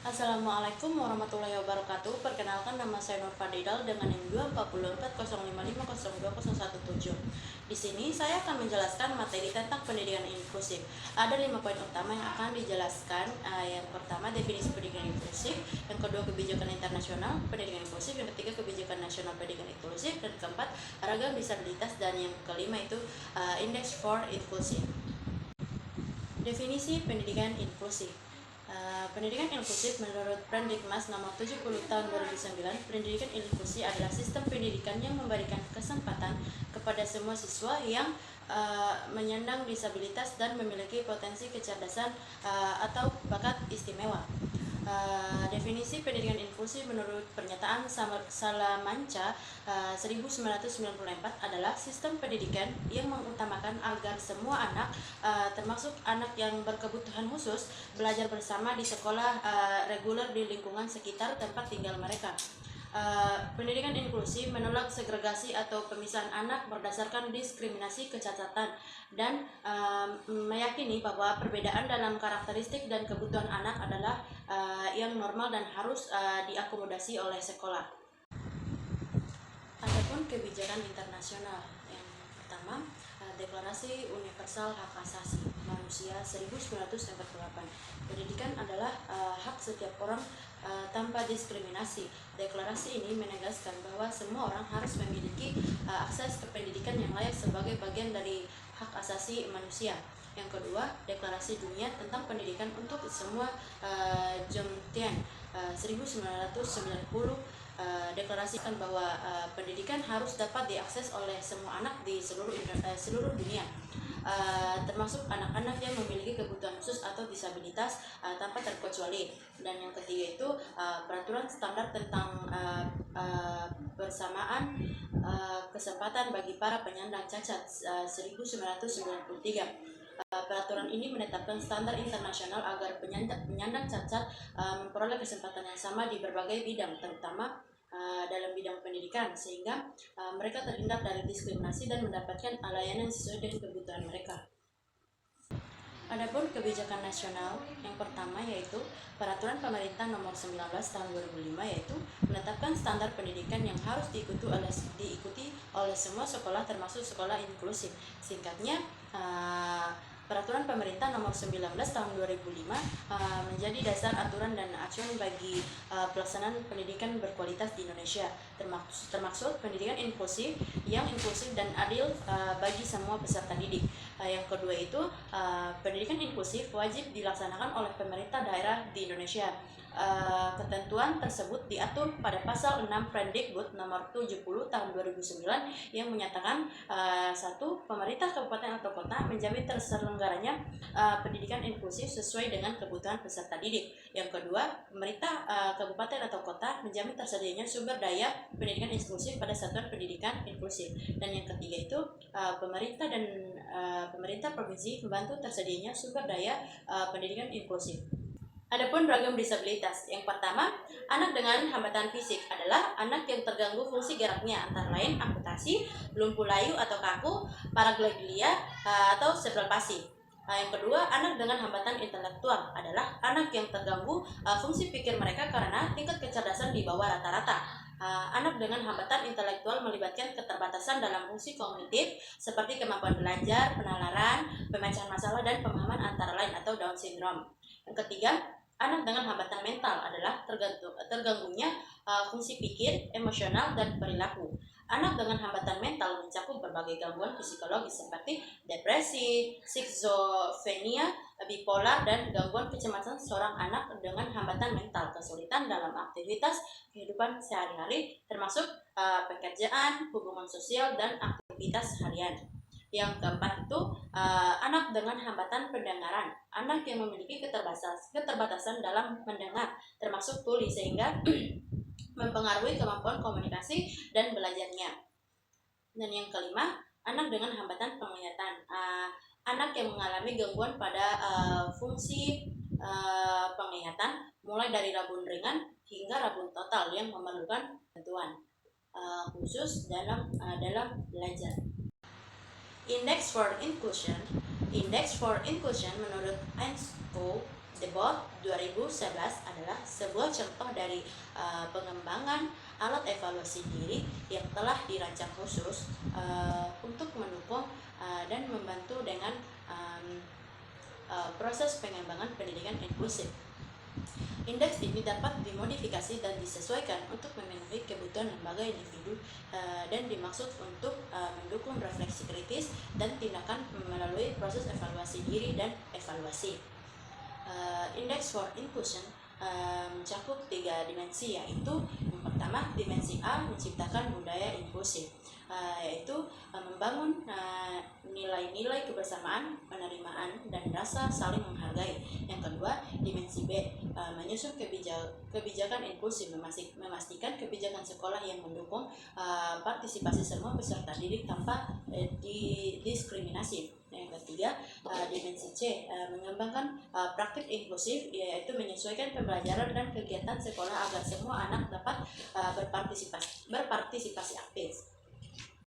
Assalamualaikum warahmatullahi wabarakatuh. Perkenalkan, nama saya Nur Fadidal dengan NIM 24040550217. Di sini saya akan menjelaskan materi tentang pendidikan inklusif. Ada 5 poin utama yang akan dijelaskan. Yang pertama, definisi pendidikan inklusif. Yang kedua, kebijakan internasional pendidikan inklusif. Yang ketiga, kebijakan nasional pendidikan inklusif. Dan keempat, ragam disabilitas. Dan yang kelima itu Index for Inclusion. Definisi pendidikan inklusif. Pendidikan inklusif menurut Permendikmas nomor 70 tahun 2009, pendidikan inklusi adalah sistem pendidikan yang memberikan kesempatan kepada semua siswa yang menyandang disabilitas dan memiliki potensi kecerdasan atau bakat istimewa. Definisi pendidikan inklusi menurut pernyataan Salamanca 1994 adalah sistem pendidikan yang mengutamakan agar semua anak, termasuk anak yang berkebutuhan khusus, belajar bersama di sekolah reguler di lingkungan sekitar tempat tinggal mereka. Pendidikan inklusi menolak segregasi atau pemisahan anak berdasarkan diskriminasi kecacatan dan meyakini bahwa perbedaan dalam karakteristik dan kebutuhan anak adalah yang normal dan harus diakomodasi oleh sekolah. Adapun kebijakan internasional, yang pertama, Deklarasi Universal Hak Asasi Manusia 1948. Pendidikan adalah hak setiap orang tanpa diskriminasi. Deklarasi ini menegaskan bahwa semua orang harus memiliki akses ke pendidikan yang layak sebagai bagian dari hak asasi manusia. Yang kedua, Deklarasi Dunia tentang Pendidikan untuk Semua Jomtien 1990 deklarasikan bahwa pendidikan harus dapat diakses oleh semua anak di seluruh dunia, termasuk anak-anak yang memiliki kebutuhan khusus atau disabilitas tanpa terkecuali. Dan yang ketiga itu peraturan standar tentang persamaan kesempatan bagi para penyandang cacat 1993. Peraturan ini menetapkan standar internasional agar penyandang cacat memperoleh kesempatan yang sama di berbagai bidang, terutama dalam bidang pendidikan, sehingga mereka terhindar dari diskriminasi dan mendapatkan layanan sesuai dengan kebutuhan mereka. Adapun kebijakan nasional, yang pertama yaitu Peraturan Pemerintah Nomor 19 Tahun 2005, yaitu menetapkan standar pendidikan yang harus diikuti oleh semua sekolah termasuk sekolah inklusif. Singkatnya, Peraturan Pemerintah Nomor 19 Tahun 2005 menjadi dasar aturan dan acuan bagi pelaksanaan pendidikan berkualitas di Indonesia, termaksud pendidikan inklusif yang inklusif dan adil bagi semua peserta didik. Yang kedua itu pendidikan inklusif wajib dilaksanakan oleh pemerintah daerah di Indonesia. Ketentuan tersebut diatur pada pasal 6 Permendikbud nomor 70 tahun 2009 yang menyatakan 1. Pemerintah kabupaten atau kota menjamin terselenggaranya pendidikan inklusif sesuai dengan kebutuhan peserta didik. Yang kedua, pemerintah kabupaten atau kota menjamin tersedianya sumber daya pendidikan inklusif pada satuan pendidikan inklusif. Dan yang ketiga itu pemerintah dan pemerintah provinsi membantu tersedianya sumber daya pendidikan inklusif. Adapun ragam disabilitas, yang pertama, anak dengan hambatan fisik adalah anak yang terganggu fungsi geraknya, antara lain amputasi, lumpuh layu atau kaku, paraplegia atau cerebral palsy. Yang kedua, anak dengan hambatan intelektual adalah anak yang terganggu fungsi pikir mereka karena tingkat kecerdasan di bawah rata-rata. Anak dengan hambatan intelektual melibatkan keterbatasan dalam fungsi kognitif seperti kemampuan belajar, penalaran, pemecahan masalah, dan pemahaman antara lain atau Down syndrome. Yang ketiga, anak dengan hambatan mental adalah terganggunya fungsi pikir, emosional, dan perilaku. Anak dengan hambatan mental mencakup berbagai gangguan psikologis seperti depresi, skizofrenia, bipolar, dan gangguan kecemasan seorang anak dengan hambatan mental, kesulitan dalam aktivitas kehidupan sehari-hari, termasuk pekerjaan, hubungan sosial, dan aktivitas harian. Yang keempat itu anak dengan hambatan pendengaran, anak yang memiliki keterbatasan dalam mendengar, termasuk tuli, sehingga mempengaruhi kemampuan komunikasi dan belajarnya. Dan yang kelima, anak dengan hambatan penglihatan, anak yang mengalami gangguan pada fungsi penglihatan, mulai dari rabun ringan hingga rabun total yang memerlukan bantuan khusus dalam belajar. Index for Inclusion menurut UNESCO Debord 2011 adalah sebuah contoh dari pengembangan alat evaluasi diri yang telah dirancang khusus untuk mendukung dan membantu dengan proses pengembangan pendidikan inklusif. Indeks ini dapat dimodifikasi dan disesuaikan untuk memenuhi kebutuhan lembaga individu dan dimaksud untuk mendukung refleksi kritis dan tindakan melalui proses evaluasi diri dan evaluasi. Index for Inclusion mencakup 3 dimensi, yaitu yang pertama dimensi A, menciptakan budaya inklusif, yaitu membangun nilai-nilai kebersamaan, penerimaan, dan rasa saling menghargai. Yang kedua, dimensi B, menyusun kebijakan inklusif, memastikan kebijakan sekolah yang mendukung partisipasi semua peserta didik tanpa diskriminasi. Yang ketiga, dimensi C, mengembangkan praktik inklusif, yaitu menyesuaikan pembelajaran dan kegiatan sekolah agar semua anak dapat berpartisipasi